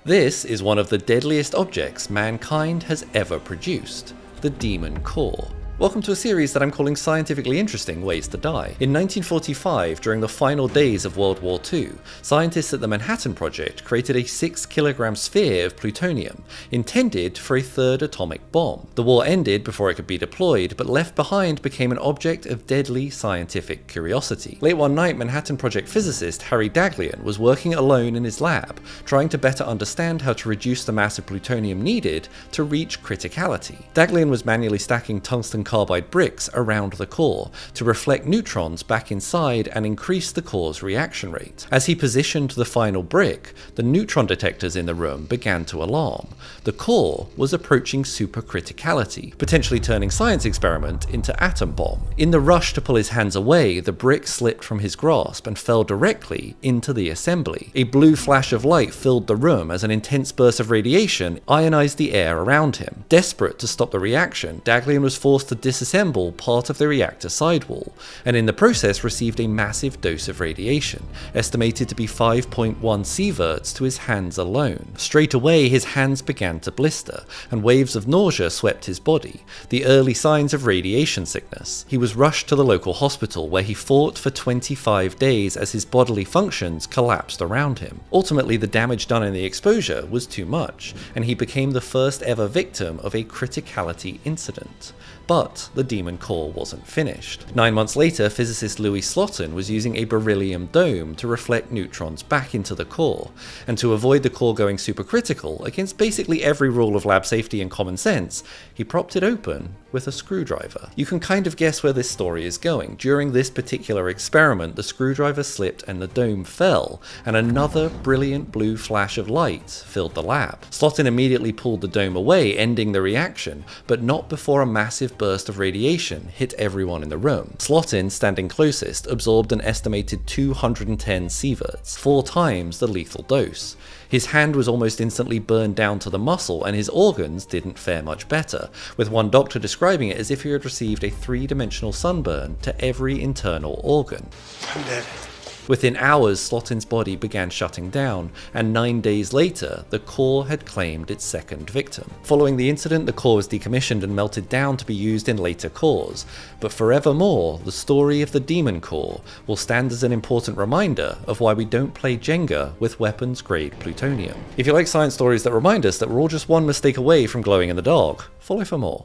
This is one of the deadliest objects mankind has ever produced, the Demon Core. Welcome to a series that I'm calling Scientifically Interesting Ways to Die. In 1945, during the final days of World War II, scientists at the Manhattan Project created a 6-kilogram sphere of plutonium, intended for a third atomic bomb. The war ended before it could be deployed, but left behind became an object of deadly scientific curiosity. Late one night, Manhattan Project physicist Harry Daghlian was working alone in his lab, trying to better understand how to reduce the mass of plutonium needed to reach criticality. Daghlian was manually stacking tungsten carbide bricks around the core to reflect neutrons back inside and increase the core's reaction rate. As he positioned the final brick, the neutron detectors in the room began to alarm. The core was approaching supercriticality, potentially turning science experiment into atom bomb. In the rush to pull his hands away, the brick slipped from his grasp and fell directly into the assembly. A blue flash of light filled the room as an intense burst of radiation ionized the air around him. Desperate to stop the reaction, Daghlian was forced to disassemble part of the reactor sidewall, and in the process received a massive dose of radiation, estimated to be 5.1 sieverts to his hands alone. Straight away, his hands began to blister, and waves of nausea swept his body, the early signs of radiation sickness. He was rushed to the local hospital, where he fought for 25 days as his bodily functions collapsed around him. Ultimately, the damage done in the exposure was too much, and he became the first ever victim of a criticality incident. But the Demon Core wasn't finished. 9 months later, physicist Louis Slotin was using a beryllium dome to reflect neutrons back into the core, and to avoid the core going supercritical, against basically every rule of lab safety and common sense, he propped it open with a screwdriver. You can kind of guess where this story is going. During this particular experiment, the screwdriver slipped and the dome fell, and another brilliant blue flash of light filled the lab. Slotin immediately pulled the dome away, ending the reaction, but not before a massive burst of radiation hit everyone in the room. Slotin, standing closest, absorbed an estimated 210 sieverts, 4 times the lethal dose. His hand was almost instantly burned down to the muscle, and his organs didn't fare much better, with one doctor describing it as if he had received a 3-dimensional sunburn to every internal organ. I'm dead. Within hours, Slotin's body began shutting down, and 9 days later, the core had claimed its second victim. Following the incident, the core was decommissioned and melted down to be used in later cores, but forevermore, the story of the Demon Core will stand as an important reminder of why we don't play Jenga with weapons-grade plutonium. If you like science stories that remind us that we're all just one mistake away from glowing in the dark, follow for more.